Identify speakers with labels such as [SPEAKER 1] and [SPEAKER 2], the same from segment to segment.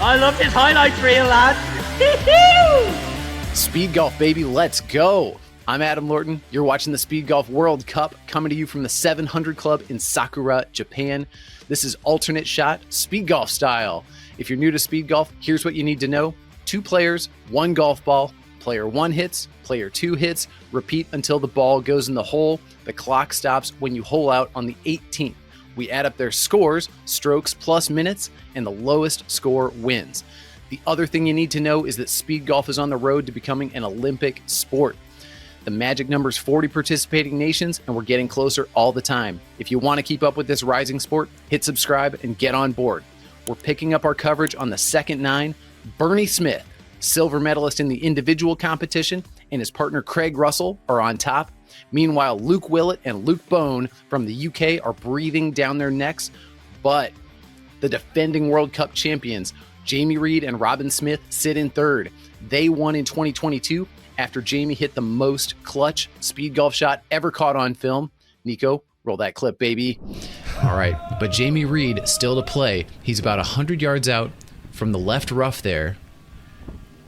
[SPEAKER 1] I love his highlights reel, lads.
[SPEAKER 2] Speedgolf, baby, let's go. I'm Adam Lorton. You're watching the Speedgolf World Cup, coming to you from the 700 Club in Sakura, Japan. This is alternate shot, Speedgolf style. If you're new to Speedgolf, here's what you need to know. 2 players, 1 golf ball. Player 1 hits, player 2 hits. Repeat until the ball goes in the hole. The clock stops when you hole out on the 18th. We add up their scores, strokes plus minutes, and the lowest score wins. The other thing you need to know is that Speedgolf is on the road to becoming an Olympic sport. The magic number is 40 participating nations, and we're getting closer all the time. If you want to keep up with this rising sport, hit subscribe and get on board. We're picking up our coverage on the second 9. Bernie Smith, silver medalist in the individual competition, and his partner Craig Russell are on top. Meanwhile, Luke Willett and Luke Bone from the UK are breathing down their necks, but the defending World Cup champions, Jamie Reid and Robin Smith, sit in third. They won in 2022 after Jamie hit the most clutch Speedgolf shot ever caught on film. Nico, roll that clip, baby. All right, but Jamie Reid still to play. He's about 100 yards out from the left rough there.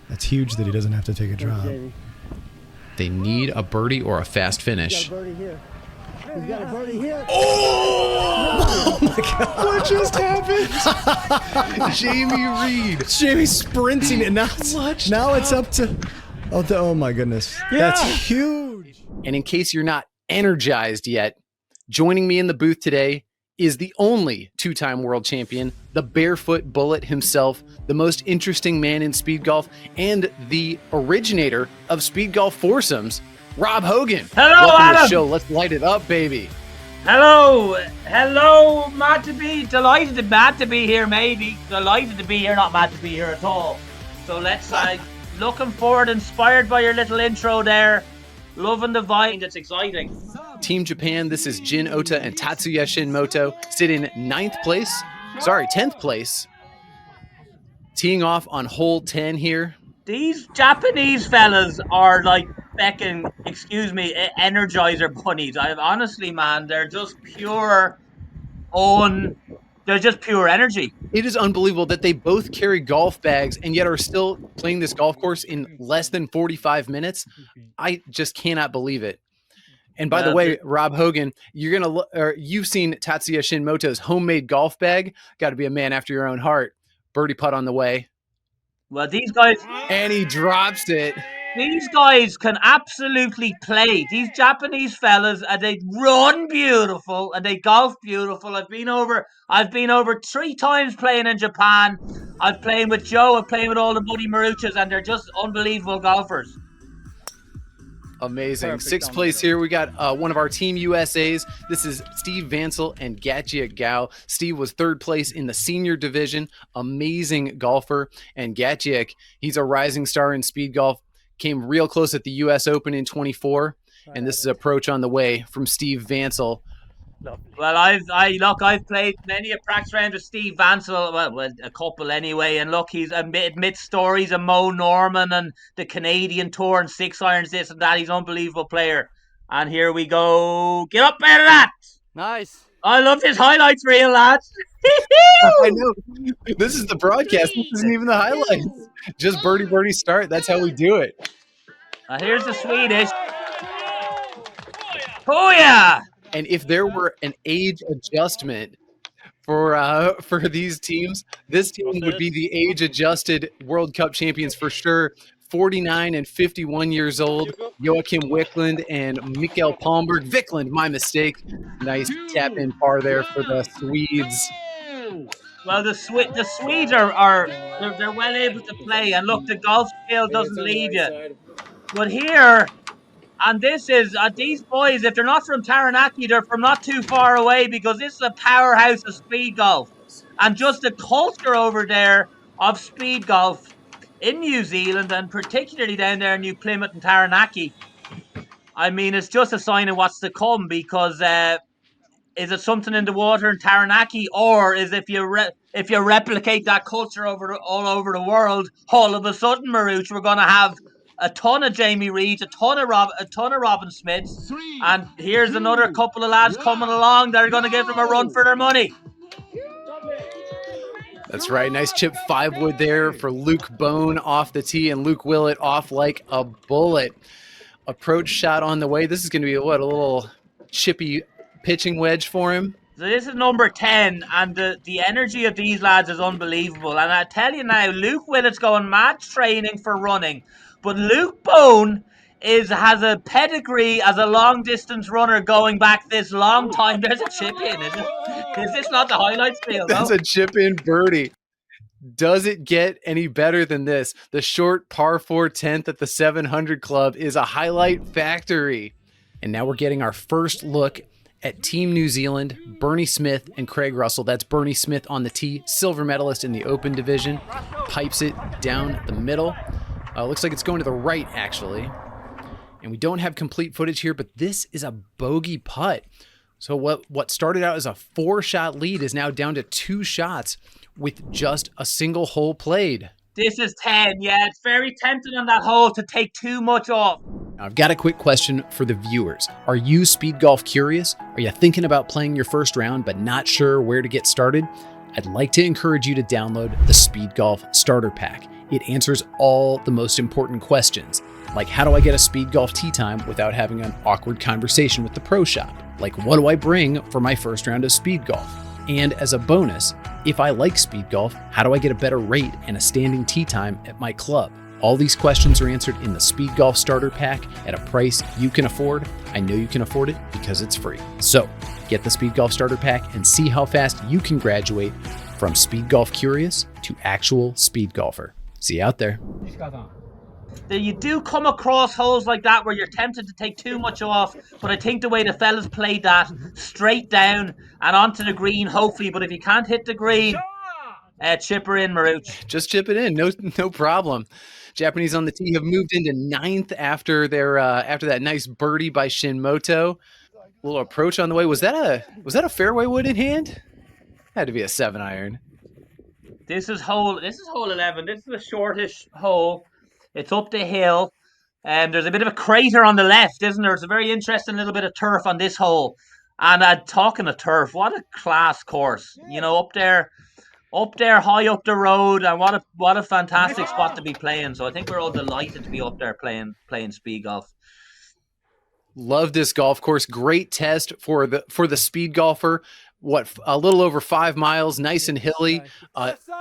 [SPEAKER 3] That's huge that he doesn't have to take a drop.
[SPEAKER 2] They need a birdie or a fast finish.
[SPEAKER 4] He's got a birdie here. He's got a birdie here.
[SPEAKER 3] Oh my God. What just happened?
[SPEAKER 2] Jamie Reid.
[SPEAKER 3] Jamie's sprinting and now it's up to... Oh my goodness. Yeah. That's huge.
[SPEAKER 2] And in case you're not energized yet, joining me in the booth today is the only 2-time world champion, the barefoot bullet himself, the most interesting man in speed golf, and the originator of Speedgolf foursomes, Rob Hogan.
[SPEAKER 1] Hello,
[SPEAKER 2] Welcome
[SPEAKER 1] Adam.
[SPEAKER 2] to the show. Let's light it up, baby.
[SPEAKER 1] Hello, mad to be here, maybe. Delighted to be here, not mad to be here at all. So let's, looking forward, inspired by your little intro there. Loving the vibe, it's exciting.
[SPEAKER 2] Team Japan, this is Jin Ota and Tatsuya Shinmoto, sit in 10th place. Teeing off on hole 10 here.
[SPEAKER 1] These Japanese fellas are like feckin', Energizer bunnies. Honestly, man, they're just pure energy.
[SPEAKER 2] It is unbelievable that they both carry golf bags and yet are still playing this golf course in less than 45 minutes. I just cannot believe it. And by the way, Rob Hogan, you've seen Tatsuya Shinmoto's homemade golf bag. Got to be a man after your own heart. Birdie putt on the way.
[SPEAKER 1] Well, these guys...
[SPEAKER 2] And he drops it.
[SPEAKER 1] These guys can absolutely play. These Japanese fellas, and they run beautiful and they golf beautiful. I've been over 3 times playing in Japan. I've played with Joe. I've played with all the buddy Maruchas, and they're just unbelievable golfers.
[SPEAKER 2] Amazing. Perfect. 6th place here. We got one of our Team USAs. This is Steve Vancil and Gatjeak. Steve was 3rd place in the senior division. Amazing golfer. And Gatjeak, he's a rising star in speed golf. Came real close at the U.S. Open in 24. And this is approach on the way from Steve Vancil.
[SPEAKER 1] Well, I've played many a practice round with Steve Vancil, well, a couple anyway, and look, he's admits stories of Mo Norman and the Canadian Tour and 6 irons, this and that. He's an unbelievable player. And here we go. Get up out of that!
[SPEAKER 4] Nice.
[SPEAKER 1] I love his highlights reel, lads.
[SPEAKER 2] I know. This is the broadcast. This isn't even the highlights. Just birdie start. That's how we do it.
[SPEAKER 1] Here's the Swedish. Oh yeah!
[SPEAKER 2] And if there were an age adjustment for these teams, this team would be the age-adjusted World Cup champions for sure. 49 and 51 years old, Joakim Wikland and Mikael Palmberg. Wikland, my mistake. Nice tap-in par there for the Swedes.
[SPEAKER 1] Well, the Swedes are well able to play, and look, the golf skill doesn't leave you. But here... And this is, these boys, if they're not from Taranaki, they're from not too far away, because this is a powerhouse of speed golf. And just the culture over there of speed golf in New Zealand, and particularly down there in New Plymouth and Taranaki. I mean, it's just a sign of what's to come, because is it something in the water in Taranaki, or is if you replicate that culture all over the world, all of a sudden, Maruch, we're going to have a ton of Jamie Reids, a ton of Robin Smiths, and here's another couple of lads coming along that are going to give them a run for their money.
[SPEAKER 2] That's right. Nice chip 5-wood there for Luke Bone off the tee, and Luke Willett off like a bullet. Approach shot on the way. This is going to be, what, a little chippy pitching wedge for him?
[SPEAKER 1] So this is number 10, and the energy of these lads is unbelievable. And I tell you now, Luke Willett's going match training for running, but Luke Bone has a pedigree as a long-distance runner going back this long time. There's a chip in, is this not the highlights reel?
[SPEAKER 2] That's a chip in birdie. Does it get any better than this? The short par 4 10th at the 700 Club is a highlight factory. And now we're getting our first look at Team New Zealand, Bernie Smith and Craig Russell. That's Bernie Smith on the tee, silver medalist in the Open division. Pipes it down the middle. Looks like it's going to the right, actually. And we don't have complete footage here, but this is a bogey putt. So what started out as a 4-shot lead is now down to 2 shots with just a single hole played.
[SPEAKER 1] This is 10. Yeah, it's very tempting on that hole to take too much off.
[SPEAKER 2] Now, I've got a quick question for the viewers. Are you speed golf curious? Are you thinking about playing your first round but not sure where to get started? I'd like to encourage you to download the Speed Golf Starter Pack. It answers all the most important questions, like how do I get a speed golf tee time without having an awkward conversation with the pro shop? Like what do I bring for my first round of speed golf? And as a bonus, if I like speed golf, how do I get a better rate and a standing tee time at my club? All these questions are answered in the Speed Golf Starter Pack at a price you can afford. I know you can afford it because it's free. So get the Speed Golf Starter Pack and see how fast you can graduate from speed golf curious to actual speed golfer. See you out there.
[SPEAKER 1] You do come across holes like that where you're tempted to take too much off, but I think the way the fellas played that, straight down and onto the green, hopefully. But if you can't hit the green, chip her in, Maruch.
[SPEAKER 2] Just chip it in, no problem. Japanese on the tee have moved into 9th after that nice birdie by Shinmoto. A little approach on the way. Was that a fairway wood in hand? Had to be a 7-iron.
[SPEAKER 1] This is hole 11. This is a shortish hole. It's up the hill. There's a bit of a crater on the left, isn't there? It's a very interesting little bit of turf on this hole. And talking of turf, what a class course. You know, up there, high up the road, and what a fantastic spot to be playing. So I think we're all delighted to be up there playing speed golf.
[SPEAKER 2] Love this golf course. Great test for the speed golfer. A little over 5 miles, nice and hilly.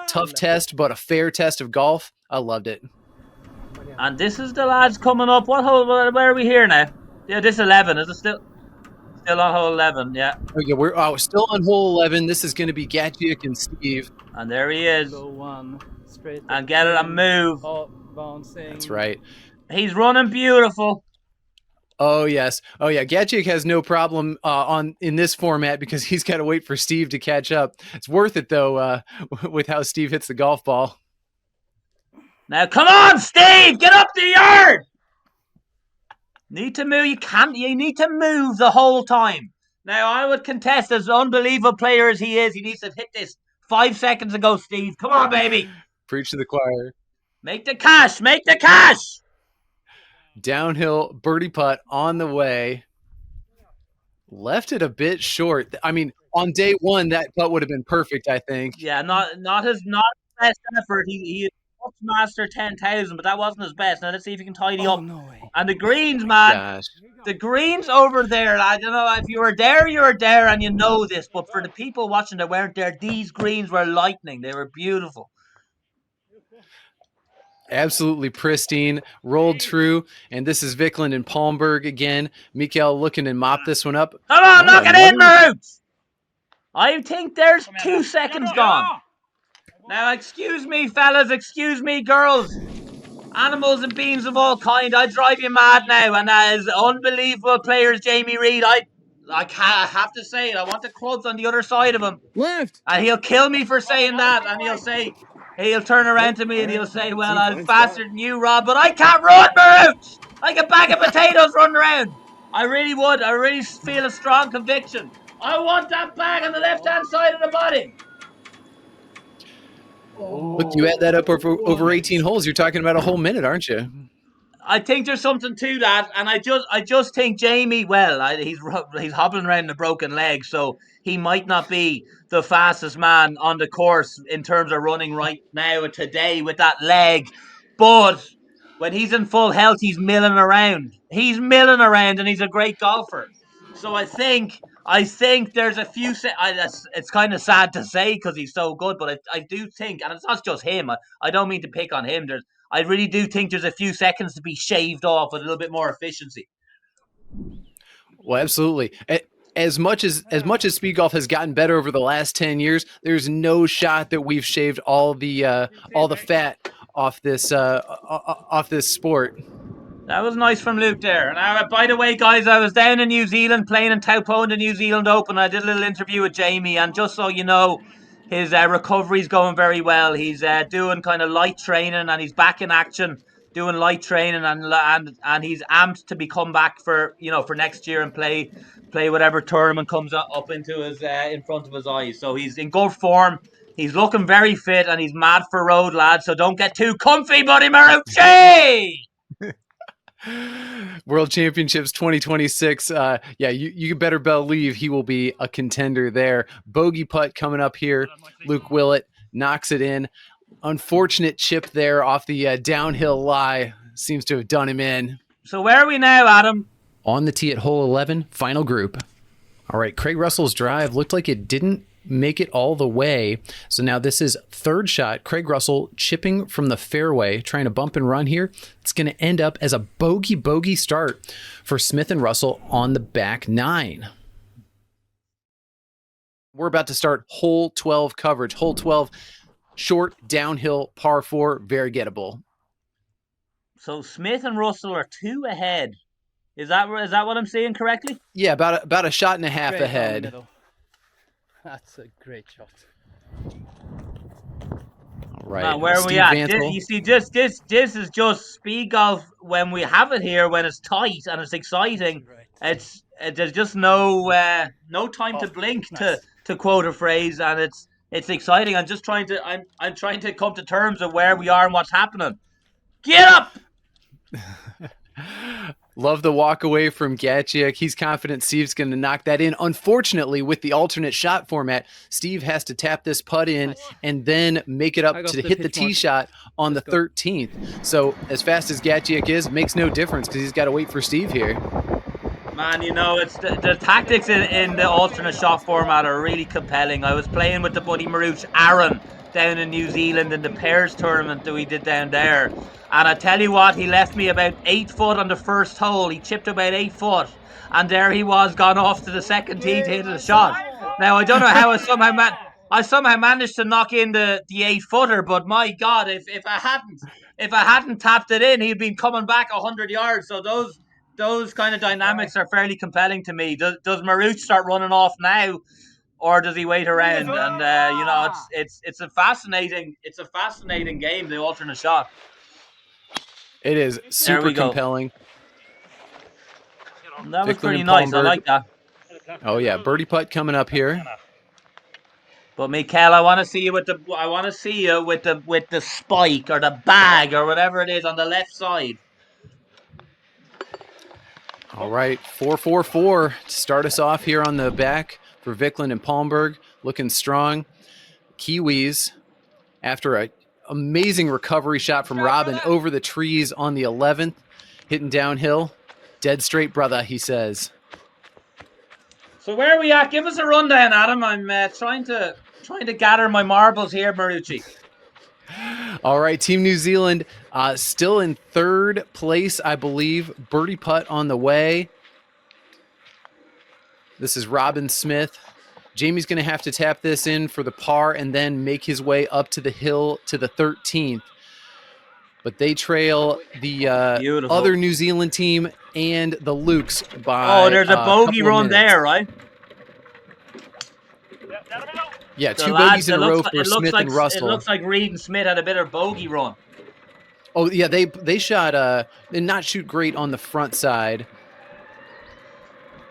[SPEAKER 2] Tough test, but a fair test of golf. I loved it.
[SPEAKER 1] And this is the lads coming up. What hole? Where are we here now? Yeah, this 11. Is it still on hole 11? Yeah.
[SPEAKER 2] Okay, we're still on hole 11. This is going to be Gatjeak and Steve.
[SPEAKER 1] And there he is.
[SPEAKER 4] Go one, straight
[SPEAKER 1] and get it and move.
[SPEAKER 4] Bouncing.
[SPEAKER 2] That's right.
[SPEAKER 1] He's running beautiful.
[SPEAKER 2] Oh yes. Oh yeah. Gatjeak has no problem in this format because he's got to wait for Steve to catch up. It's worth it though, with how Steve hits the golf ball.
[SPEAKER 1] Now come on, Steve, get up the yard. Need to move. You need to move the whole time. Now I would contest, as unbelievable player as he is, he needs to hit this 5 seconds ago, Steve. Come on, baby.
[SPEAKER 2] Preach to the choir.
[SPEAKER 1] Make the cash. Make the cash.
[SPEAKER 2] Downhill birdie putt on the way. Left it a bit short. I mean, on day one, that putt would have been perfect, I think.
[SPEAKER 1] Yeah, not his best effort. He master 10,000, but that wasn't his best. Now let's see if he can tidy up.
[SPEAKER 4] No way.
[SPEAKER 1] And the greens, man.
[SPEAKER 2] Gosh.
[SPEAKER 1] The greens over there. I don't know if you were there, and you know this. But for the people watching that weren't there, these greens were lightning. They were beautiful.
[SPEAKER 2] Absolutely pristine, rolled true, and this is Wikland and Palmberg again. Mikael looking to mop this one up.
[SPEAKER 1] Come on, knock it in, Maruch! I think there's 2 seconds gone. Now, excuse me, fellas, excuse me, girls. Animals and beings of all kind, I drive you mad now, and as unbelievable players, Jamie Reid, I have to say it, I want the clubs on the other side of him.
[SPEAKER 4] Left!
[SPEAKER 1] And he'll kill me for saying that, and he'll turn around to me and he'll say, well, I'm faster than you, Rob, but I can't run, Maruch! Like a bag of potatoes running around. I really would. I really feel a strong conviction. I want that bag on the left-hand side of the body.
[SPEAKER 2] Look, you add that up over 18 holes. You're talking about a whole minute, aren't you?
[SPEAKER 1] I think there's something to that, and I just think Jamie. Well, he's hobbling around a broken leg, so he might not be the fastest man on the course in terms of running right now today with that leg. But when he's in full health, he's milling around. He's milling around, and he's a great golfer. So I think there's a few. It's kind of sad to say because he's so good, but I do think, and it's not just him. I don't mean to pick on him. I really do think there's a few seconds to be shaved off with a little bit more efficiency.
[SPEAKER 2] Well, absolutely. As much as speed golf has gotten better over the last 10 years, there's no shot that we've shaved all the fat off this sport.
[SPEAKER 1] That was nice from Luke there. And by the way, guys, I was down in New Zealand playing in Taupo in the New Zealand Open. I did a little interview with Jamie, and just so you know, his recovery's going very well. He's doing kind of light training, and he's back in action, doing light training, and he's amped to be come back for next year and play whatever tournament comes up into his in front of his eyes. So he's in good form. He's looking very fit, and he's mad for road, lads. So don't get too comfy, buddy Marucci.
[SPEAKER 2] World Championships 2026. You better believe he will be a contender there. Bogey putt coming up here. Luke Willett knocks it in. Unfortunate chip there off the downhill lie. Seems to have done him in.
[SPEAKER 1] So where are we now, Adam?
[SPEAKER 2] On the tee at hole 11, final group. All right, Craig Russell's drive looked like it didn't make it all the way. So now this is third shot. Craig Russell chipping from the fairway, trying to bump and run here. It's going to end up as a bogey start for Smith and Russell on the back nine. We're about to start hole 12 coverage. Hole 12, short downhill par 4, very gettable.
[SPEAKER 1] So Smith and Russell are 2 ahead. Is that what I'm saying correctly?
[SPEAKER 2] Yeah, about a shot and a half ahead.
[SPEAKER 4] That's a great shot.
[SPEAKER 2] All right.
[SPEAKER 1] Now, where are we at? You see, this is just speed golf when we have it here, when it's tight and it's exciting. Right. There's just no time to blink, nice. to quote a phrase, and it's exciting. I'm trying to come to terms of where we are and what's happening. Get up!
[SPEAKER 2] Love the walk away from Gatjeak. He's confident Steve's going to knock that in. Unfortunately, with the alternate shot format, Steve has to tap this putt in and then make it up to hit the tee shot on the 13th. So as fast as Gatjeak is, makes no difference because he's got to wait for Steve here.
[SPEAKER 1] Man, it's the tactics in the alternate shot format are really compelling. I was playing with the buddy Maruch Aaron down in New Zealand in the pairs tournament that we did down there. And I tell you what, he left me about 8 foot on the first hole. He chipped about 8 foot. And there he was, gone off to the second tee to hit the shot. Now, I don't know how I somehow managed to knock in the 8-footer, but my God, if I hadn't tapped it in, he'd been coming back 100 yards. So those kind of dynamics are fairly compelling to me. Does Maruch start running off now? Or does he wait around? And it's a fascinating game, the alternate shot.
[SPEAKER 2] It is super compelling.
[SPEAKER 1] That was pretty nice. I like that.
[SPEAKER 2] Oh yeah, birdie putt coming up here.
[SPEAKER 1] But Mikael, I want to see you with the spike or the bag or whatever it is on the left side.
[SPEAKER 2] All right, 4-4-4 to start us off here on the back for Wikland and Palmberg, looking strong. Kiwis, after a amazing recovery shot from Robin over the trees on the 11th, hitting downhill. Dead straight, brother, he says.
[SPEAKER 1] So where are we at? Give us a rundown, Adam. I'm trying to gather my marbles here, Marucci.
[SPEAKER 2] All right, Team New Zealand still in third place, I believe. Birdie putt on the way. This is Robin Smith. Jamie's going to have to tap this in for the par and then make his way up to the hill to the 13th. But they trail the other New Zealand team and the Lukes by
[SPEAKER 1] there's a bogey run there, right?
[SPEAKER 2] Yeah, two bogeys in a row for Smith and Russell.
[SPEAKER 1] It looks like Reid and Smith had a bit of bogey run.
[SPEAKER 2] Oh, yeah, they shot did not shoot great on the front side.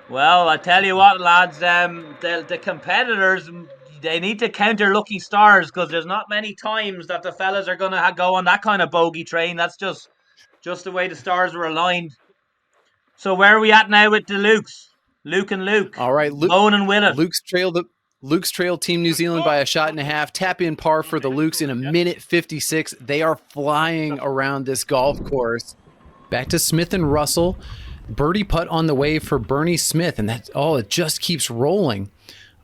[SPEAKER 1] Well, I tell you what, lads, the competitors, they need to counter lucky stars because there's not many times that the fellas are going to go on that kind of bogey train. That's just Just the way the stars were aligned. So where are we at now with the Lukes? Luke and Luke.
[SPEAKER 2] All right,
[SPEAKER 1] Moan and Willett.
[SPEAKER 2] Luke's trailed Team New Zealand by a shot and a half. Tap in par for the Lukes in a minute 56. They are flying around this golf course. Back to Smith and Russell. Birdie putt on the way for Bernie Smith, and that's it just keeps rolling.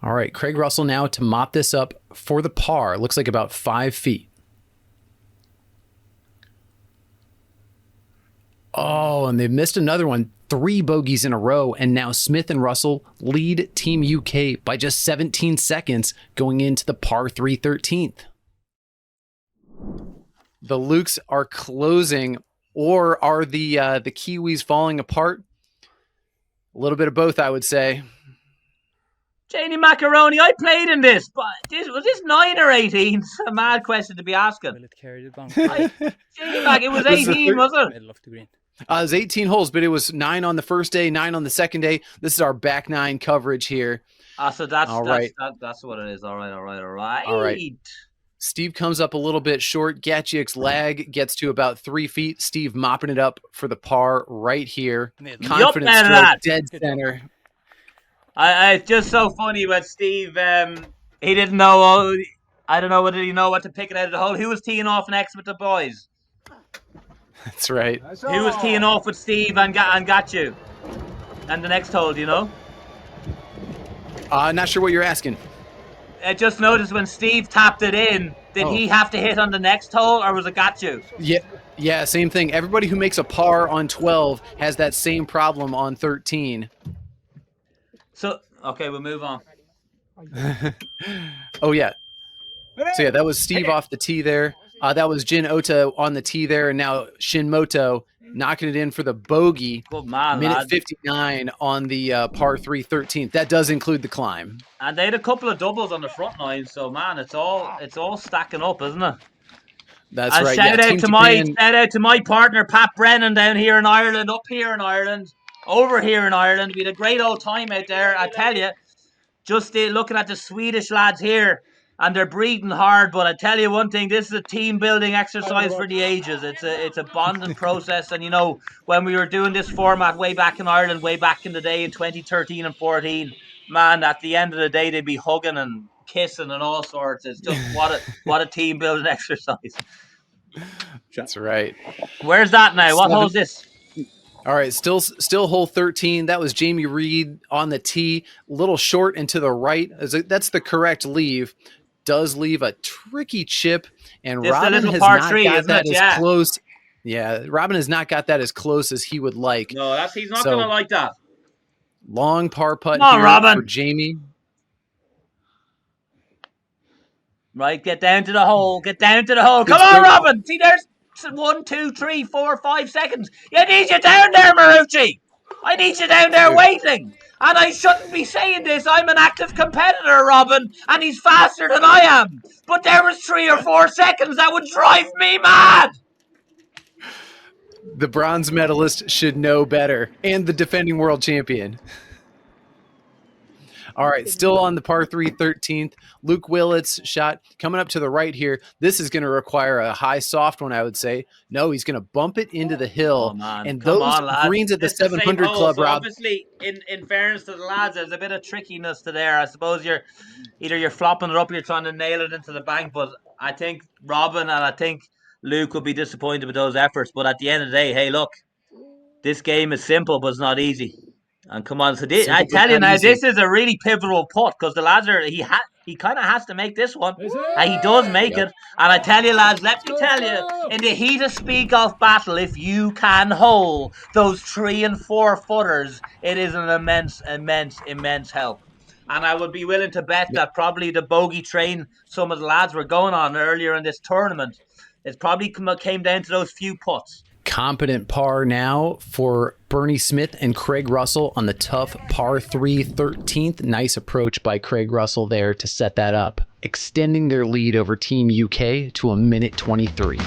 [SPEAKER 2] All right, Craig Russell now to mop this up for the par. Looks like about 5 feet. Oh, and they've missed another one. 3 bogeys in a row, and now Smith and Russell lead Team UK by just 17 seconds going into the par 3 13th. The Lukes are closing, or are the Kiwis falling apart? A little bit of both, I would say.
[SPEAKER 1] Janie Macaroni, I played in this, but was this 9 or 18? It's a mad question to be asking.
[SPEAKER 4] Willett carried it down.
[SPEAKER 1] Janie Mac, it was 18, was it?
[SPEAKER 4] Middle of the green.
[SPEAKER 2] It was 18 holes, but it was 9 on the first day, 9 on the second day. This is our back 9 coverage here.
[SPEAKER 1] So that's
[SPEAKER 2] all right.
[SPEAKER 1] That's what it is. All right.
[SPEAKER 2] All right. Steve comes up a little bit short. Gatjeak's lag gets to about 3 feet. Steve mopping it up for the par right here. Confident stroke, dead center.
[SPEAKER 1] It's just so funny when Steve, he didn't know. I don't know whether he know what to pick it out of the hole. Who was teeing off next with the boys?
[SPEAKER 2] That's right.
[SPEAKER 1] Who was teeing off with Steve and got you? And the next hole, do you know?
[SPEAKER 2] Not sure what you're asking.
[SPEAKER 1] I just noticed when Steve tapped it in, did he have to hit on the next hole, or was it got you?
[SPEAKER 2] Yeah, same thing. Everybody who makes a par on 12 has that same problem on 13.
[SPEAKER 1] So, okay, we'll move on.
[SPEAKER 2] Oh, yeah. So, yeah, that was Steve off the tee there. That was Jin Ota on the tee there, and now Shinmoto knocking it in for the bogey.
[SPEAKER 1] Good man,
[SPEAKER 2] minute
[SPEAKER 1] lad.
[SPEAKER 2] 59 on the par 3 13th. That does include the climb.
[SPEAKER 1] And they had a couple of doubles on the front nine, so man, it's all stacking up, isn't it?
[SPEAKER 2] That's
[SPEAKER 1] and
[SPEAKER 2] right.
[SPEAKER 1] Shout out to my partner Pat Brennan down here in Ireland, up here in Ireland, over here in Ireland. We had a great old time out there. I tell you, just looking at the Swedish lads here. And they're breathing hard, but I tell you one thing, this is a team-building exercise for the ages. It's a bonding process, and you know, when we were doing this format way back in Ireland, way back in the day in 2013 and 14, man, at the end of the day, they'd be hugging and kissing and all sorts. It's just what a team-building exercise.
[SPEAKER 2] That's right.
[SPEAKER 1] Where's that now? What hole's this?
[SPEAKER 2] All right, still hole 13. That was Jamie Reid on the tee, a little short and to the right. That's the correct leave. Does leave a tricky chip, and
[SPEAKER 1] Just
[SPEAKER 2] Robin has
[SPEAKER 1] par
[SPEAKER 2] not
[SPEAKER 1] 3,
[SPEAKER 2] got that as
[SPEAKER 1] yeah.
[SPEAKER 2] close. Yeah, Robin has not got that as close as he would like.
[SPEAKER 1] No, he's not going to like that.
[SPEAKER 2] Long par putt
[SPEAKER 1] here
[SPEAKER 2] Robin. For Jamie.
[SPEAKER 1] Right, get down to the hole. Come on, Robin. See, there's 1, 2, 3, 4, 5 seconds. I need you down there, Marucci. I need you down there waiting. And I shouldn't be saying this. I'm an active competitor, Robin, and he's faster than I am. But there was 3 or 4 seconds that would drive me mad.
[SPEAKER 2] The bronze medalist should know better, and the defending world champion. All right, still on the par 3 13th. Luke Willett's shot coming up to the right here. This is going to require a high soft one, I would say. No, he's going to bump it into the hill. And those greens at the 700 club,
[SPEAKER 1] so
[SPEAKER 2] Rob.
[SPEAKER 1] Obviously, in fairness to the lads, there's a bit of trickiness to there. I suppose you're flopping it up or you're trying to nail it into the bank. But I think Robin and I think Luke will be disappointed with those efforts. But at the end of the day, hey, look, this game is simple, but it's not easy. And come on, so I tell you now, this is a really pivotal putt because the lads he kind of has to make this one, and he does make it. And I tell you, lads, let me tell you, in the heat of speed golf battle, if you can hole those 3 and 4 footers, it is an immense help. And I would be willing to bet that probably the bogey train some of the lads were going on earlier in this tournament, it probably came down to those few putts.
[SPEAKER 2] Competent par now for Bernie Smith and Craig Russell on the tough par 3 13th. Nice approach by Craig Russell there to set that up, extending their lead over Team UK to a minute 23.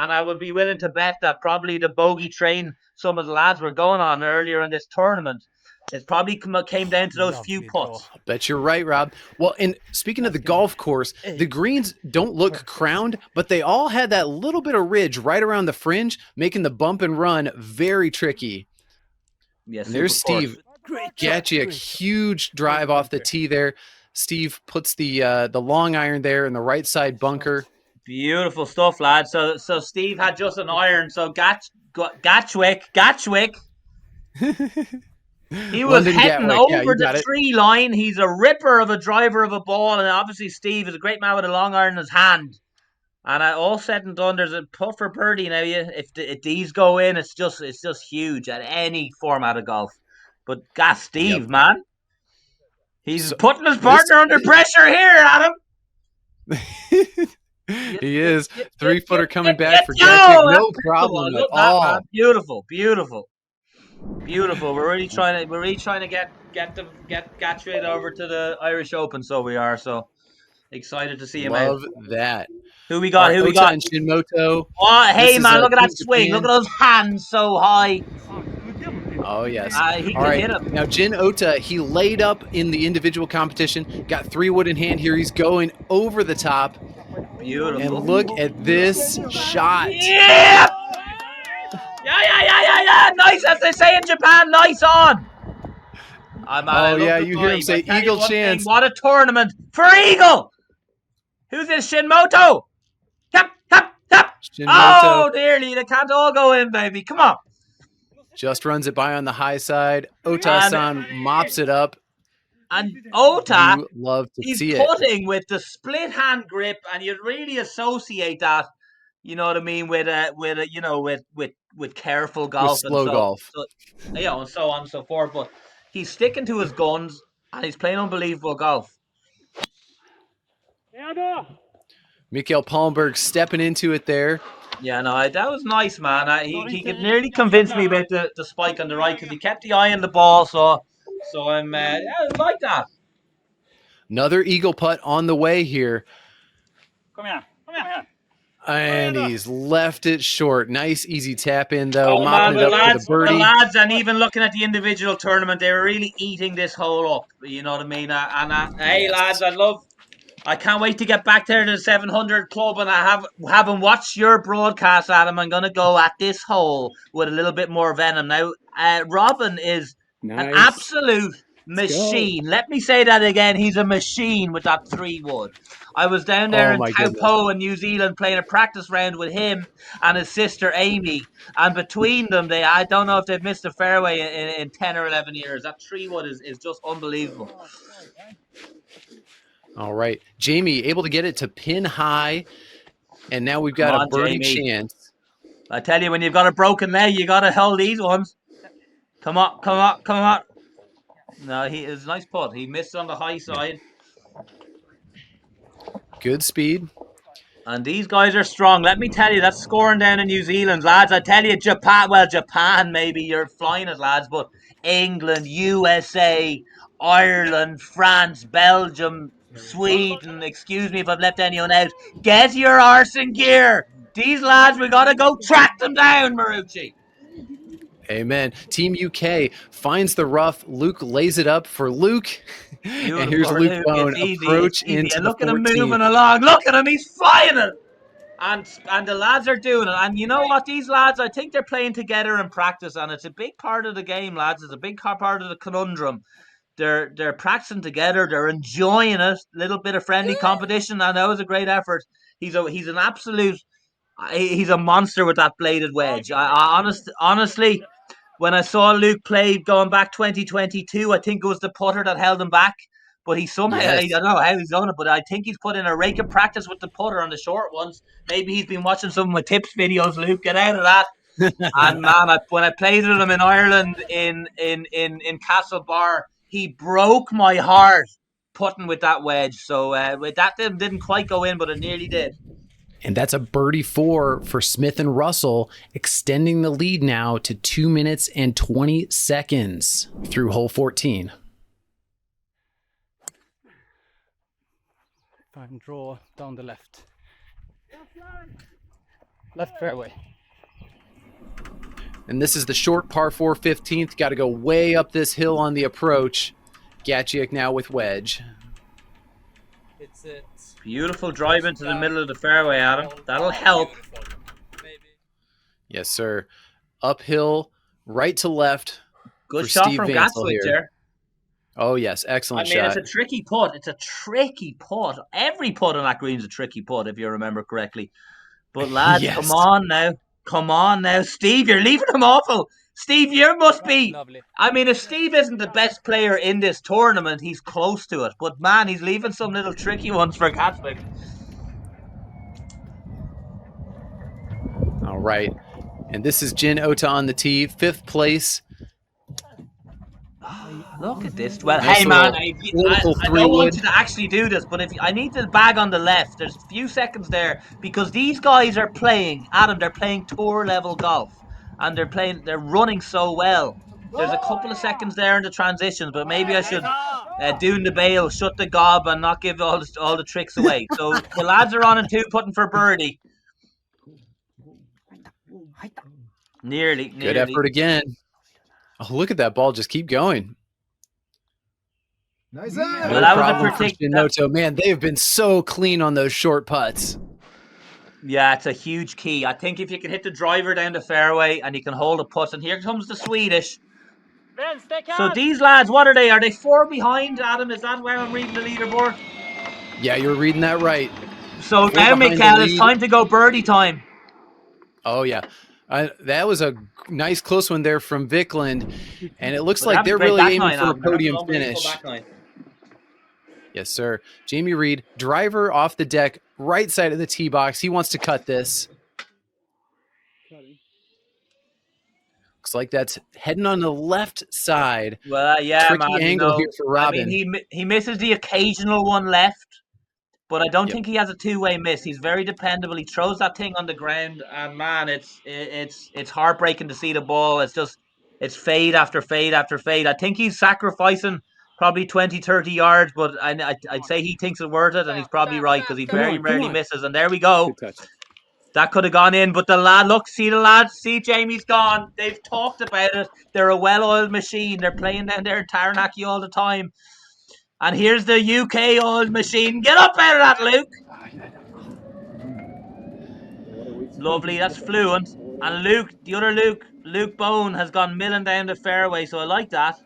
[SPEAKER 1] and I would be willing to bet that probably the bogey train some of the lads were going on earlier in this tournament, it probably came down to those few putts.
[SPEAKER 2] I bet you're right, Rob. Well, and speaking of the golf course, the greens don't look crowned, but they all had that little bit of ridge right around the fringe, making the bump and run very tricky.
[SPEAKER 1] Yes,
[SPEAKER 2] and there's Steve Gatjeak, huge drive off the tee there. Steve puts the long iron there in the right side bunker.
[SPEAKER 1] Beautiful stuff, lad. So Steve had just an iron. So Gatjeak. He was
[SPEAKER 2] London
[SPEAKER 1] heading
[SPEAKER 2] Gatwick.
[SPEAKER 1] over the tree line. He's a ripper of a driver of a ball, and obviously Steve is a great man with a long iron in his hand. And all said and done, there's a putt for birdie now. If these go in, it's just huge at any format of golf. But Steve, man, he's putting his partner under pressure here, Adam.
[SPEAKER 2] He is 3-footer coming back for Gatjeak. No problem at all.
[SPEAKER 1] Man. Beautiful. We're really trying to get Gatjeak over to the Irish Open. So we are excited to see him out.
[SPEAKER 2] Love that.
[SPEAKER 1] Who we got?
[SPEAKER 2] We got? And Shinmoto.
[SPEAKER 1] Oh, hey man, look at that swing! Japan. Look at those hands so high.
[SPEAKER 2] Oh yes.
[SPEAKER 1] He can hit him.
[SPEAKER 2] Now Jin Ota, he laid up in the individual competition, got 3 wood in hand. Here he's going over the top.
[SPEAKER 1] Beautiful.
[SPEAKER 2] And look at this shot.
[SPEAKER 1] Yeah. Yeah. Nice, as they say in Japan. Nice on.
[SPEAKER 2] You hear him say Eagle chance.
[SPEAKER 1] What a tournament for Eagle. Who's this? Shinmoto. Oh, dearly, they can't all go in, baby. Come on.
[SPEAKER 2] Just runs it by on the high side. Ota-san mops it up.
[SPEAKER 1] And Ota,
[SPEAKER 2] he's
[SPEAKER 1] putting with the split hand grip, and you'd really associate that, you know what I mean, with careful golf,
[SPEAKER 2] with slow golf,
[SPEAKER 1] and so on and so forth. But he's sticking to his guns, and he's playing unbelievable golf.
[SPEAKER 2] Mikael Palmberg stepping into it there.
[SPEAKER 1] Yeah, no, that was nice, man. He could nearly convince me about the spike on the right because he kept the eye on the ball. So I'm I like that.
[SPEAKER 2] Another eagle putt on the way here.
[SPEAKER 1] Come here.
[SPEAKER 2] And he's left it short. Nice, easy tap in though.
[SPEAKER 1] Oh, man, the lads, and even looking at the individual tournament, they were really eating this hole up. You know what I mean? Hey, lads, I can't wait to get back there to the 700 club, and I haven't watched your broadcast, Adam. I'm going to go at this hole with a little bit more venom. Now, Robin is an absolute machine. Let me say that again. He's a machine with that 3 wood. I was down there in Taupo in New Zealand playing a practice round with him and his sister Amy, and between them, I don't know if they've missed a fairway in 10 or 11 years. That 3 wood is just unbelievable.
[SPEAKER 2] All right. Jamie able to get it to pin high. And now we've got a birdie chance.
[SPEAKER 1] I tell you, when you've got a broken leg, you got to hold these ones. Come on. No, it's a nice putt. He missed on the high side.
[SPEAKER 2] Good speed.
[SPEAKER 1] And these guys are strong. Let me tell you, that's scoring down in New Zealand, lads. I tell you, Japan, maybe you're flying it, lads, but England, USA, Ireland, France, Belgium, Sweden, excuse me if I've left anyone out. Get your arse in gear. These lads, we got to go track them down, Marucci.
[SPEAKER 2] Amen. Team UK finds the rough. Luke lays it up for Luke.
[SPEAKER 1] Beautiful.
[SPEAKER 2] And here's Luke Bone approach into
[SPEAKER 1] and look
[SPEAKER 2] the 14.
[SPEAKER 1] at him moving along. Look at him. He's flying it. And the lads are doing it. And you know what? These lads, I think they're playing together in practice. And it's a big part of the game, lads. It's a big part of the conundrum. They're practicing together. They're enjoying it. Little bit of friendly competition, and that was a great effort. He's an absolute. He's a monster with that bladed wedge. Honestly, when I saw Luke play going back 2022, I think it was the putter that held him back. But he somehow, I don't know how he's done it, but I think he's put in a rake of practice with the putter on the short ones. Maybe he's been watching some of my tips videos. Luke, get out of that. And man, when I played with him in Ireland in Castlebar, he broke my heart putting with that wedge. So that didn't quite go in, but it nearly did.
[SPEAKER 2] And that's a birdie 4 for Smith and Russell, extending the lead now to 2 minutes and 20 seconds through hole 14.
[SPEAKER 4] Fine draw down the left. Left fairway.
[SPEAKER 2] And this is the short par 4 15th. Got to go way up this hill on the approach. Gatjeak now with wedge.
[SPEAKER 1] Beautiful drive into the middle of the fairway, Adam. That'll help.
[SPEAKER 2] Yes, sir. Uphill, right to left.
[SPEAKER 1] Good
[SPEAKER 2] for
[SPEAKER 1] shot
[SPEAKER 2] Steve
[SPEAKER 1] from
[SPEAKER 2] Vancil
[SPEAKER 1] Gatjeak
[SPEAKER 2] here.
[SPEAKER 1] there.
[SPEAKER 2] Oh, yes. Excellent
[SPEAKER 1] I mean,
[SPEAKER 2] shot.
[SPEAKER 1] it's a tricky putt. It's a tricky putt. Every putt on that green is a tricky putt, if you remember correctly. But, lads,
[SPEAKER 2] Yes.
[SPEAKER 1] come on now. Come on now. Steve, you're leaving him awful. Steve, you must be.
[SPEAKER 4] Lovely.
[SPEAKER 1] I mean, if Steve isn't the best player in this tournament, he's close to it. But, man, he's leaving some little tricky ones for Gatjeak.
[SPEAKER 2] All right. And this is Jin Ota on the tee, 5th place.
[SPEAKER 1] Look at this. Well,
[SPEAKER 2] Nice
[SPEAKER 1] hey, man,
[SPEAKER 2] little
[SPEAKER 1] I
[SPEAKER 2] political
[SPEAKER 1] don't
[SPEAKER 2] three-wood.
[SPEAKER 1] want you to actually do this, but if I need to bag on the left, there's a few seconds there because these guys are playing, Adam, they're playing tour level golf and they're running so well. There's a couple of seconds there in the transitions, but maybe I should do the bail, shut the gob, and not give all the tricks away. So the lads are on in 2 putting for birdie. Nearly.
[SPEAKER 2] Good effort again. Oh, look at that ball. Just keep going.
[SPEAKER 3] Nice.
[SPEAKER 2] No
[SPEAKER 1] Well, that was a
[SPEAKER 2] problem for Shinmoto. Man, they have been so clean on those short putts.
[SPEAKER 1] Yeah, it's a huge key. I think if you can hit the driver down the fairway and you can hold a putt, and here comes the Swedish. So these lads, what are they? Are they 4 behind, Adam? Is that where I'm reading the leaderboard?
[SPEAKER 2] Yeah, you're reading that right.
[SPEAKER 1] So
[SPEAKER 2] 4
[SPEAKER 1] now,
[SPEAKER 2] behind the
[SPEAKER 1] Mikael, it's
[SPEAKER 2] lead.
[SPEAKER 1] time to go birdie time.
[SPEAKER 2] Oh, yeah. That was a nice close one there from Wikland. And it looks
[SPEAKER 1] But
[SPEAKER 2] like they're
[SPEAKER 1] great
[SPEAKER 2] really
[SPEAKER 1] back
[SPEAKER 2] aiming
[SPEAKER 1] nine,
[SPEAKER 2] for a
[SPEAKER 1] Adam. That's
[SPEAKER 2] podium
[SPEAKER 1] an unbelievable
[SPEAKER 2] finish.
[SPEAKER 1] back nine.
[SPEAKER 2] Yes, sir. Jamie Reid, driver off the deck, right side of the tee box. He wants to cut this. Looks like that's heading on the left side.
[SPEAKER 1] Well, yeah,
[SPEAKER 2] Tricky
[SPEAKER 1] man.
[SPEAKER 2] angle here for Robin.
[SPEAKER 1] I mean, he misses the occasional one left, but I don't
[SPEAKER 2] Yep.
[SPEAKER 1] think he has a two-way miss. He's very dependable. He throws that thing on the ground, and man, it's heartbreaking to see the ball. It's fade after fade after fade. I think he's sacrificing probably 20, 30 yards, but I'd say he thinks it's worth it, and he's probably right because he very rarely misses. And there we go. That could have gone in, but see Jamie's gone. They've talked about it. They're a well-oiled machine. They're playing down there in Taranaki all the time. And here's the UK oiled machine. Get up out of that, Luke. Lovely, that's fluent. And the other Luke Bone has gone milling down the fairway, so I like that.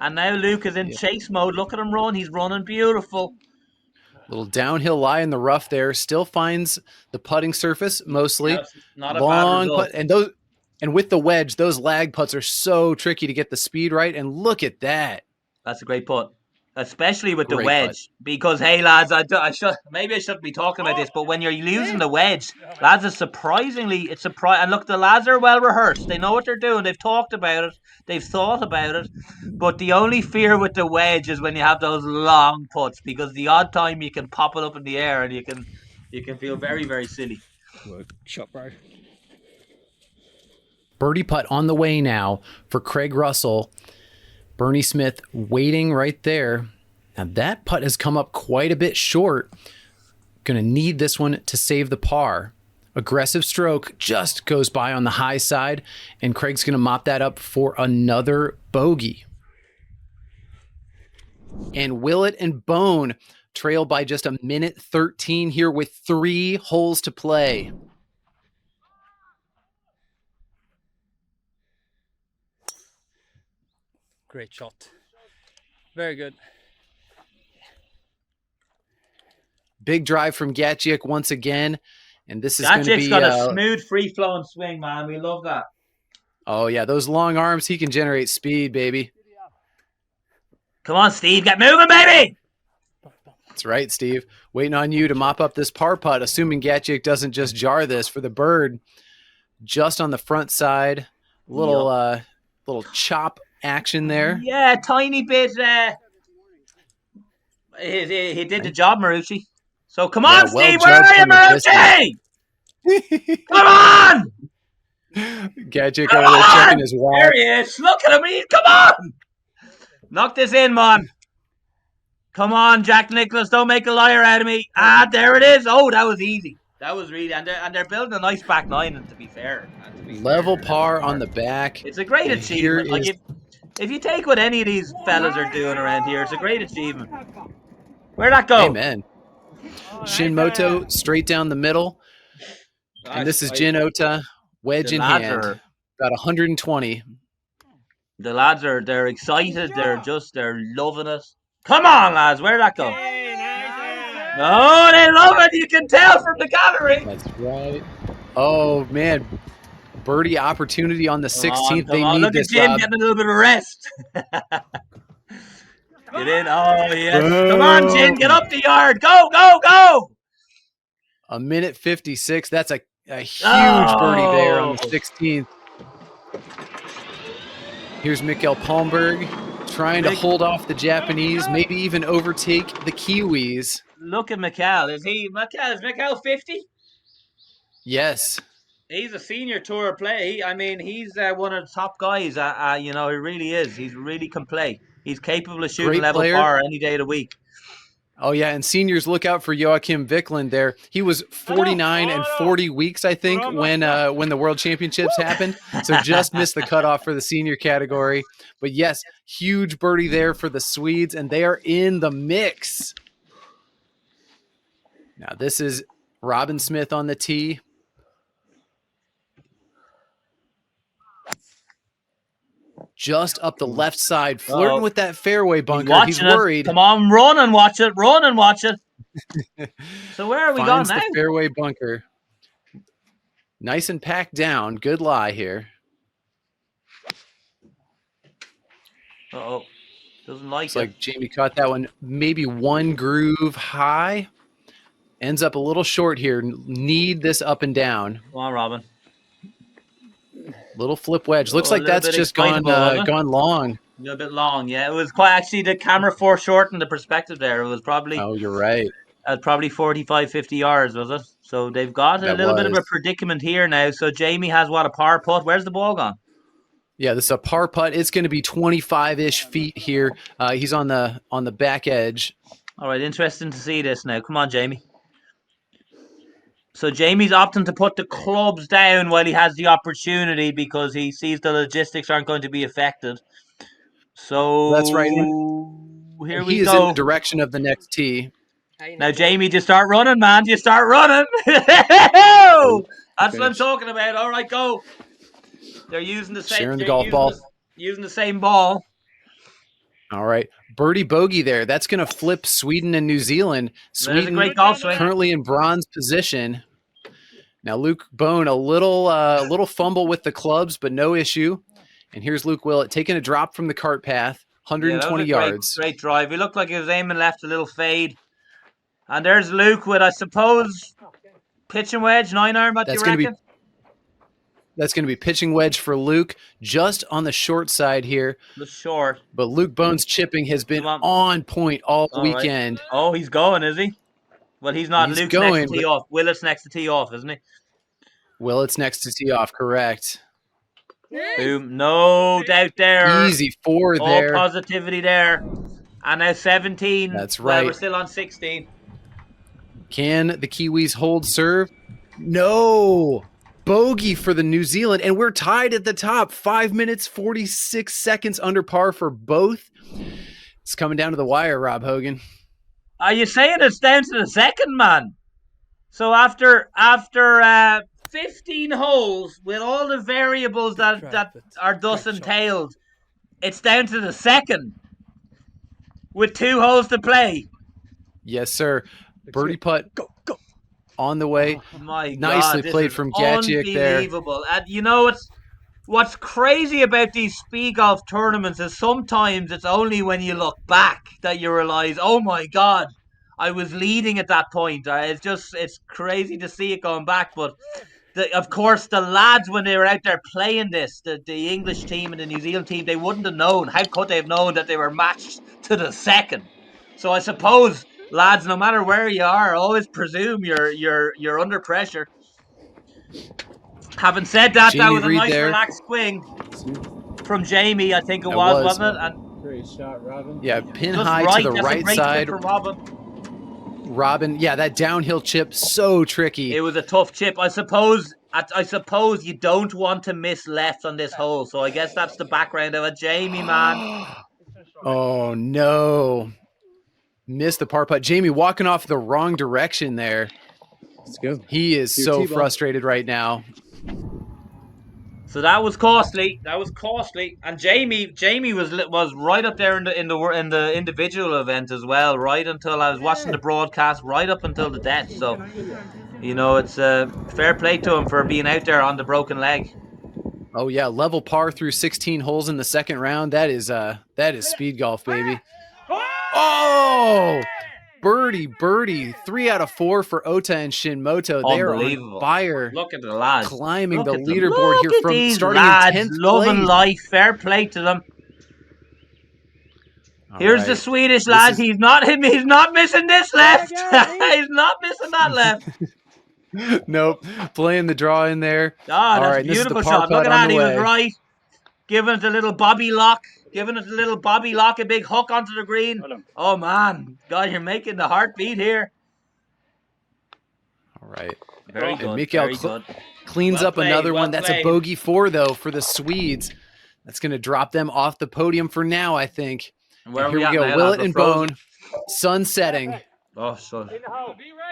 [SPEAKER 1] And now Luke is in chase mode. Look at him run. He's running beautiful.
[SPEAKER 2] Little downhill lie in the rough there. Still finds the putting surface mostly.
[SPEAKER 1] That's not a
[SPEAKER 2] Long
[SPEAKER 1] bad result.
[SPEAKER 2] putt. And with the wedge, those lag putts are so tricky to get the speed right. And look at that.
[SPEAKER 1] That's a great putt. Especially with the
[SPEAKER 2] Great
[SPEAKER 1] wedge.
[SPEAKER 2] putt.
[SPEAKER 1] Because, hey, lads, maybe I shouldn't be talking about this, but when you're losing the wedge, lads, it's surprising. And look, the lads are well rehearsed. They know what they're doing. They've talked about it. They've thought about it. But the only fear with the wedge is when you have those long putts, because the odd time you can pop it up in the air and you can feel very, very silly.
[SPEAKER 4] Shot bar.
[SPEAKER 2] Birdie putt on the way now for Craig Russell. Bernie Smith waiting right there. Now that putt has come up quite a bit short. Going to need this one to save the par. Aggressive stroke just goes by on the high side, and Craig's going to mop that up for another bogey. And Willett and Bone trail by just a minute 13 here with 3 holes to play.
[SPEAKER 4] Great shot. Very good.
[SPEAKER 2] Big drive from Gatjeak once again. And this is going to
[SPEAKER 1] Gatjeak's
[SPEAKER 2] be...
[SPEAKER 1] got a smooth, free-flowing swing, man. We love that.
[SPEAKER 2] Oh, yeah. Those long arms, he can generate speed, baby.
[SPEAKER 1] Come on, Steve. Get moving, baby!
[SPEAKER 2] That's right, Steve. Waiting on you to mop up this par putt, assuming Gatjeak doesn't just jar this for the bird. Just on the front side. Little chop action there.
[SPEAKER 1] Yeah, tiny bit. He did the job, Marucci. So come on,
[SPEAKER 2] Yeah, well
[SPEAKER 1] Steve. Where are you, Marucci? Come on!
[SPEAKER 2] Gatjeak over there checking his watch.
[SPEAKER 1] There he is. Look at him. Come on! Knock this in, man. Come on, Jack Nicklaus. Don't make a liar out of me. Ah, there it is. Oh, that was easy. That was really, and they're building a nice back nine. To be fair,
[SPEAKER 2] Level par on the back.
[SPEAKER 1] It's a great
[SPEAKER 2] And here
[SPEAKER 1] achievement. Like
[SPEAKER 2] is
[SPEAKER 1] if you take what any of these fellas are doing around here, it's a great achievement. Where'd that go?
[SPEAKER 2] Amen. Shinmoto straight down the middle. And this is Jin Ota, wedge in hand. About 120.
[SPEAKER 1] The lads they're excited. They're loving it. Come on, lads. Where'd that go? Oh, they love it. You can tell from the gallery.
[SPEAKER 2] That's right. Oh, man. Birdie opportunity on the 16th. They need
[SPEAKER 1] look
[SPEAKER 2] this,
[SPEAKER 1] at Jin
[SPEAKER 2] Rob.
[SPEAKER 1] getting a little bit of rest. Get in. Oh, yes. Come on, Jin. Get up the yard. Go, go, go.
[SPEAKER 2] A minute 56. That's a huge birdie there on the 16th. Here's Mikael Palmberg trying to hold off the Japanese, maybe even overtake the Kiwis.
[SPEAKER 1] Look at Mikael. Is Mikael 50?
[SPEAKER 2] Yes.
[SPEAKER 1] He's a senior tour player. He's one of the top guys. He really is. He really can play. He's capable of shooting level par any day of the week.
[SPEAKER 2] Oh, yeah, and seniors, look out for Joakim Wikland there. He was 49 and 40 weeks, I think, when the World Championships happened, so just missed the cutoff for the senior category. But, yes, huge birdie there for the Swedes, and they are in the mix. Now, this is Robin Smith on the tee. Just up the left side, flirting with that fairway bunker. He's worried.
[SPEAKER 1] Come on, run and watch it. Run and watch it. So where are we going now?
[SPEAKER 2] The fairway bunker. Nice and packed down. Good lie here.
[SPEAKER 1] Uh-oh. Doesn't like
[SPEAKER 2] Looks
[SPEAKER 1] it.
[SPEAKER 2] like Jamie caught that one. Maybe one groove high. Ends up a little short here. Need this up and down.
[SPEAKER 1] Come on, Robin.
[SPEAKER 2] Little flip wedge. Looks like that's just gone long.
[SPEAKER 1] A little bit long, yeah. It was quite actually the camera foreshortened the perspective there. It was probably
[SPEAKER 2] you're right.
[SPEAKER 1] Probably 45, 50 yards, was it? So they've got a little bit of a predicament here now. So Jamie has a par putt. Where's the ball gone?
[SPEAKER 2] Yeah, this is a par putt. It's going to be 25-ish feet here. He's on the back edge.
[SPEAKER 1] All right, interesting to see this now. Come on, Jamie. So Jamie's opting to put the clubs down while he has the opportunity because he sees the logistics aren't going to be affected. So
[SPEAKER 2] that's right.
[SPEAKER 1] Here we go.
[SPEAKER 2] He is in the direction of the next tee.
[SPEAKER 1] Now, Jamie, just start running, man. Just start running. That's what I'm talking about. All right, go. They're using the same.
[SPEAKER 2] Sharing the golf ball.
[SPEAKER 1] Using the same ball.
[SPEAKER 2] All right. Birdie bogey there. That's going to flip Sweden and New Zealand. Sweden
[SPEAKER 1] great golf swing.
[SPEAKER 2] Currently in bronze position. Now Luke Bone, a little fumble with the clubs, but no issue. And here's Luke Willett taking a drop from the cart path, 120 yards.
[SPEAKER 1] Great drive. He looked like he was aiming left, a little fade. And there's Luke with, I suppose, pitching wedge, 9-iron, what do you reckon?
[SPEAKER 2] That's going to be pitching wedge for Luke, just on the short side here.
[SPEAKER 1] The short.
[SPEAKER 2] But Luke Bone's chipping has been on point all weekend.
[SPEAKER 1] Right. Oh, he's going, is he? Well, he's not. Luke's next to tee off. Willett's next to tee off, isn't he?
[SPEAKER 2] Willett's next to tee off, correct.
[SPEAKER 1] Boom. No doubt there.
[SPEAKER 2] Easy 4 there.
[SPEAKER 1] All positivity there. And now 17.
[SPEAKER 2] That's right.
[SPEAKER 1] Well, we're still on 16.
[SPEAKER 2] Can the Kiwis hold serve? No. Bogey for the New Zealand, and we're tied at the top. 5 minutes, 46 seconds under par for both. It's coming down to the wire, Rob Hogan.
[SPEAKER 1] Are you saying it's down to the second, man? So after 15 holes with all the variables that are thus entailed, it's down to the second with 2 holes to play.
[SPEAKER 2] Yes, sir. Birdie putt. Go. On the way.
[SPEAKER 1] Oh, my
[SPEAKER 2] Nicely
[SPEAKER 1] God,
[SPEAKER 2] played from Gatjeak there.
[SPEAKER 1] Unbelievable. And you know what's crazy about these speed golf tournaments is sometimes it's only when you look back that you realize, oh my God, I was leading at that point. It's crazy to see it going back. But of course, the lads, when they were out there playing this, the English team and the New Zealand team, they wouldn't have known. How could they have known that they were matched to the second? So I suppose, lads, no matter where you are, always presume you're under pressure. Having said that, that was a nice relaxed swing from Jamie, I think it was, wasn't it? And
[SPEAKER 5] great shot, Robin.
[SPEAKER 2] Yeah, pin high to the right side.
[SPEAKER 1] From Robin.
[SPEAKER 2] Robin, yeah, that downhill chip, so tricky.
[SPEAKER 1] It was a tough chip. I suppose you don't want to miss left on this hole. So I guess that's the background of it. Jamie, man.
[SPEAKER 2] Oh, no. Missed the par putt. Jamie walking off the wrong direction there.
[SPEAKER 3] Let's go.
[SPEAKER 2] He is so frustrated right now.
[SPEAKER 1] So that was costly. That was costly. And Jamie was right up there in the individual event as well. Right until I was watching the broadcast, right up until the death. So, you know, it's fair play to him for being out there on the broken leg.
[SPEAKER 2] Oh yeah, level par through 16 holes in the second round. That is speed golf, baby. Oh, birdie. 3 out of 4 for Ota and Shinmoto. They are on fire.
[SPEAKER 1] Look at the lads
[SPEAKER 2] climbing the leaderboard here from starting
[SPEAKER 1] lads,
[SPEAKER 2] in 10th
[SPEAKER 1] loving
[SPEAKER 2] place.
[SPEAKER 1] life. Fair play to them. Here's the Swedish lad. He's not missing this left. He's not missing that left.
[SPEAKER 2] Nope, playing the draw in there.
[SPEAKER 1] All right, beautiful shot. Look at that. He was right. Giving it a little Bobby lock. A big hook onto the green. Oh, man. God, you're making the heartbeat here.
[SPEAKER 2] All right.
[SPEAKER 1] Very good.
[SPEAKER 2] And Mikael
[SPEAKER 1] very good.
[SPEAKER 2] cleans up another one. That's a bogey 4, though, for the Swedes. That's going to drop them off the podium for now, I think.
[SPEAKER 1] And here
[SPEAKER 2] we go. Willett and Bone. Sun setting.
[SPEAKER 1] Oh, so.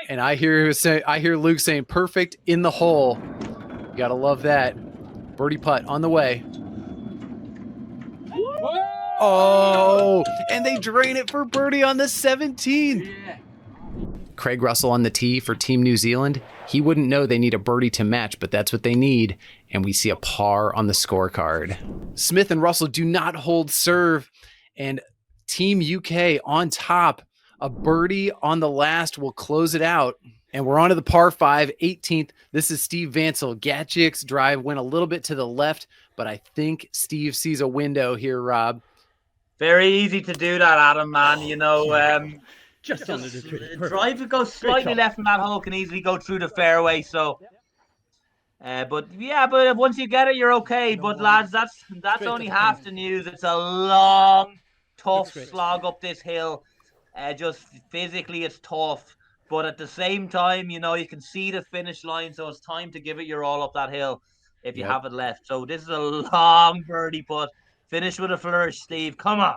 [SPEAKER 2] And I hear Luke saying, perfect in the hole. You got to love that. Birdie putt on the way. Oh, and they drain it for birdie on the 17th. Craig Russell on the tee for Team New Zealand. He wouldn't know they need a birdie to match, but that's what they need. And we see a par on the scorecard. Smith and Russell do not hold serve. And Team UK on top. A birdie on the last will close it out. And we're on to the par 5, 18th. This is Steve Vancil. Gatjeak's drive went a little bit to the left, but I think Steve sees a window here, Rob.
[SPEAKER 1] Very easy to do that, Adam, man. You know,
[SPEAKER 4] just under the tree.
[SPEAKER 1] Drive that goes slightly left from that hole can easily go through the fairway. So, but once you get it, you're okay. But lads, that's only half the news. It's a long, tough slog up this hill. Just physically, it's tough. But at the same time, you know, you can see the finish line, so it's time to give it your all up that hill if you have it left. So this is a long birdie putt. Finish with a flourish, Steve. Come on.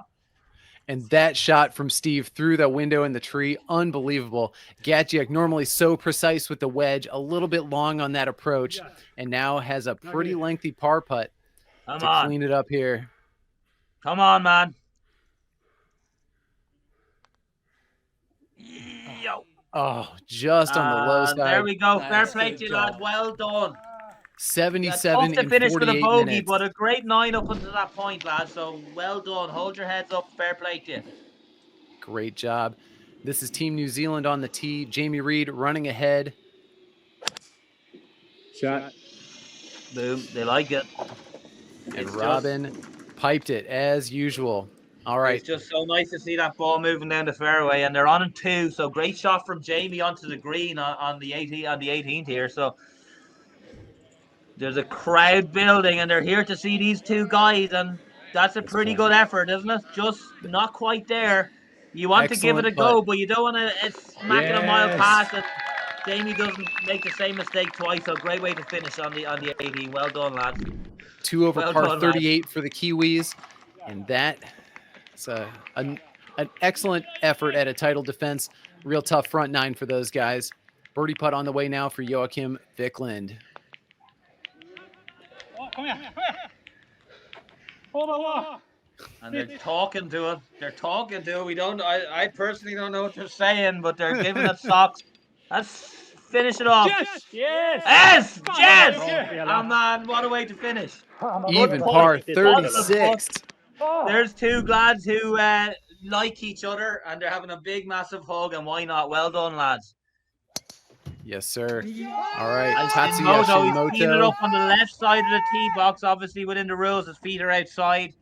[SPEAKER 2] And that shot from Steve through the window in the tree, unbelievable. Gatjeak normally so precise with the wedge, a little bit long on that approach, and now has a pretty lengthy par putt to clean it up here.
[SPEAKER 1] Come on, man. Yo.
[SPEAKER 2] Oh, just on the low side.
[SPEAKER 1] There we go. Fair play to you, lad. Well done.
[SPEAKER 2] 77
[SPEAKER 1] to finish with a bogey,
[SPEAKER 2] minutes.
[SPEAKER 1] but a great 9 up until that point, lad. So well done. Hold your heads up. Fair play to you.
[SPEAKER 2] Great job. This is Team New Zealand on the tee. Jamie Reid running ahead.
[SPEAKER 3] Shot.
[SPEAKER 1] Boom. They like it.
[SPEAKER 2] And Robin piped it as usual. All right.
[SPEAKER 1] It's just so nice to see that ball moving down the fairway, and they're on in 2. So great shot from Jamie onto the green on the 18th here. So there's a crowd building, and they're here to see these two guys, and that's a pretty good effort, isn't it? Just not quite there. You want to give it a go, but you don't want to smack it a mile past it. Jamie doesn't make the same mistake twice, so great way to finish on the 18. Well done, lads.
[SPEAKER 2] 2 over par 38 for the Kiwis, and that is an excellent effort at a title defense. Real tough front 9 for those guys. Birdie putt on the way now for Joakim Wikland.
[SPEAKER 4] Come here. Oh.
[SPEAKER 1] And they're talking to it. We don't. I personally don't know what they're saying, but they're giving it socks. Let's finish it off. Yes. Oh man, what a way to finish.
[SPEAKER 2] Even par 36.
[SPEAKER 1] There's 2 lads who like each other, and they're having a big, massive hug, and why not? Well done, lads.
[SPEAKER 2] Yes, sir. All right,
[SPEAKER 1] Tatsuya
[SPEAKER 2] Shinmoto.
[SPEAKER 1] He's teeing it up on the left side of the tee box. Obviously, within the rules, his feet are outside.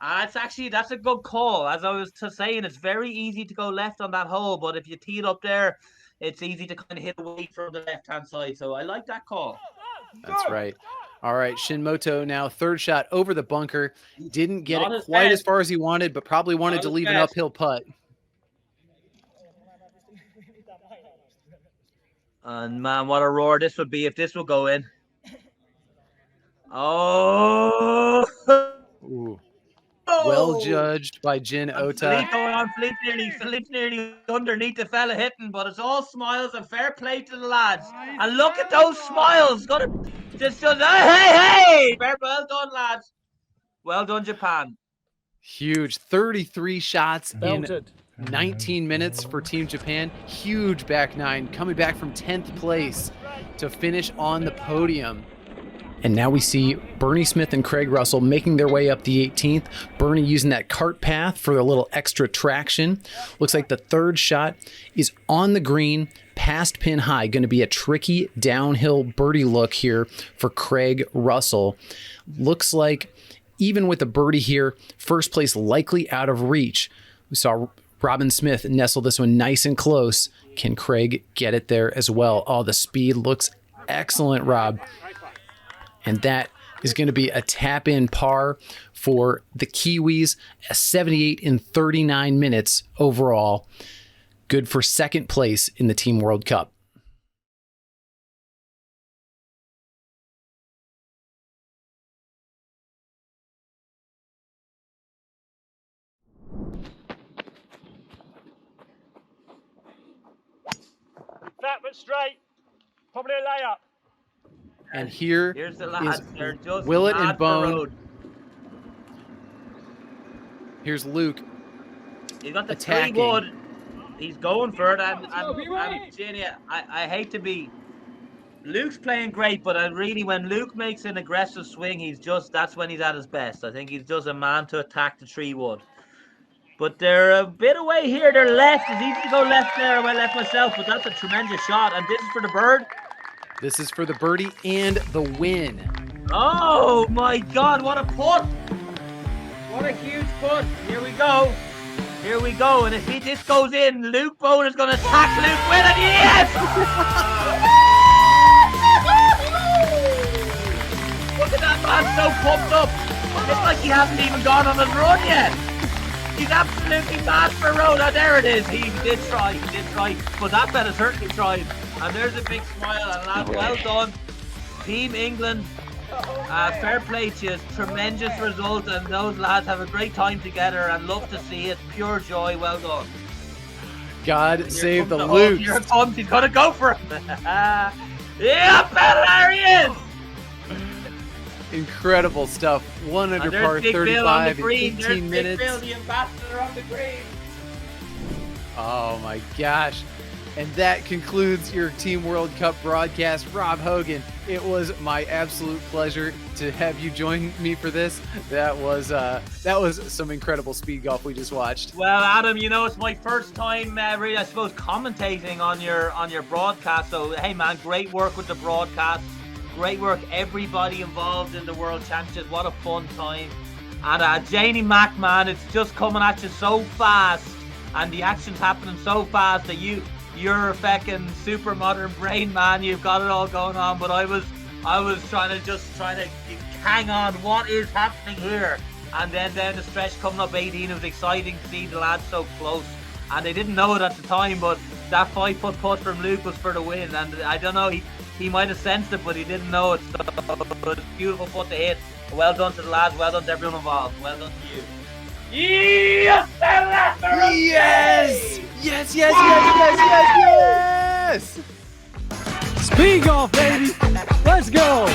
[SPEAKER 1] That's a good call. As I was saying, it's very easy to go left on that hole, but if you tee it up there, it's easy to kind of hit away from the left-hand side. So I like that call.
[SPEAKER 2] That's right. All right, Shinmoto now 3rd shot over the bunker. Didn't get it quite as far as he wanted, but probably wanted to leave an uphill putt.
[SPEAKER 1] And man, what a roar this would be if this would go in. Oh!
[SPEAKER 2] Ooh. Well judged by Jin Ota.
[SPEAKER 1] Philippe going on. Philippe's nearly underneath the fella hitting, but it's all smiles and fair play to the lads. And look at those smiles. Hey! Very well done, lads. Well done, Japan.
[SPEAKER 2] Huge. 33 shots
[SPEAKER 4] Belted.
[SPEAKER 2] in 19 minutes for Team Japan. Huge back nine, coming back from 10th place to finish on the podium. And now we see Bernie Smith and Craig Russell making their way up the 18th. Bernie using that cart path for a little extra traction. Looks like the third shot is on the green, past pin high. Going to be a tricky downhill birdie look here for Craig Russell. Looks like even with the birdie here, first place likely out of reach. We saw Robin Smith nestle this one nice and close. Can Craig get it there as well? Oh, the speed looks excellent, Rob. And that is going to be a tap-in par for the Kiwis, a 78 in 39 minutes overall. Good for second place in the Team World Cup.
[SPEAKER 5] Flat but straight. Probably a layup.
[SPEAKER 2] And
[SPEAKER 1] here's the lads. They're just
[SPEAKER 2] Willett
[SPEAKER 1] mad
[SPEAKER 2] and Bone.
[SPEAKER 1] for road.
[SPEAKER 2] Here's Luke.
[SPEAKER 1] He's got the
[SPEAKER 2] attacking.
[SPEAKER 1] 3 wood. He's going for it. And Jenny, I hate to be. Luke's playing great, but when Luke makes an aggressive swing, that's when he's at his best. I think he's just a man to attack the 3 wood. But they're a bit away here. They're left. It's easy to go left there. I went left myself, but that's a tremendous shot. And this is for the bird.
[SPEAKER 2] This is for the birdie and the win.
[SPEAKER 1] Oh my God, what a putt. What a huge putt. Here we go. Here we go. And if this goes in, Luke Bone is going to attack Luke Willett. Yes! Look at that man, so pumped up. It's like he hasn't even gone on his run yet. He's absolutely mad for a road. Oh, there it is. He did try. But that fella certainly tried. And there's a big smile. And lad, well done. Team England. Fair play to you. Tremendous result. And those lads have a great time together and love to see it. Pure joy. Well done.
[SPEAKER 2] God save the Luke.
[SPEAKER 1] Here it comes. He's going to go for it. Yeah, there he is.
[SPEAKER 2] Incredible stuff. 1 under par 35 in 18 minutes.
[SPEAKER 1] Big Bill, the ambassador on the green.
[SPEAKER 2] Oh my gosh. And that concludes your Team World Cup broadcast. Rob Hogan, it was my absolute pleasure to have you join me for this. That was some incredible speed golf we just watched.
[SPEAKER 1] Well, Adam, it's my first time really, I suppose, commentating on your broadcast. So, hey man, great work with the broadcast. Great work, everybody involved in the World Championships. What a fun time. And Janie Mac, man, it's just coming at you so fast. And the action's happening so fast that you're a feckin' super modern brain, man. You've got it all going on. But I was trying to hang on. What is happening here? And then down the stretch coming up 18, it was exciting to see the lads so close. And they didn't know it at the time, but that 5-foot putt from Luke was for the win. And I don't know, he might have sensed it, but he didn't know it. So it was a beautiful putt to hit. Well done to the lads. Well done to everyone involved. Well done to you. Yes!
[SPEAKER 2] Yes! Yes, yes, yes, yes, yes, yes!
[SPEAKER 4] Speed golf, baby. Let's go.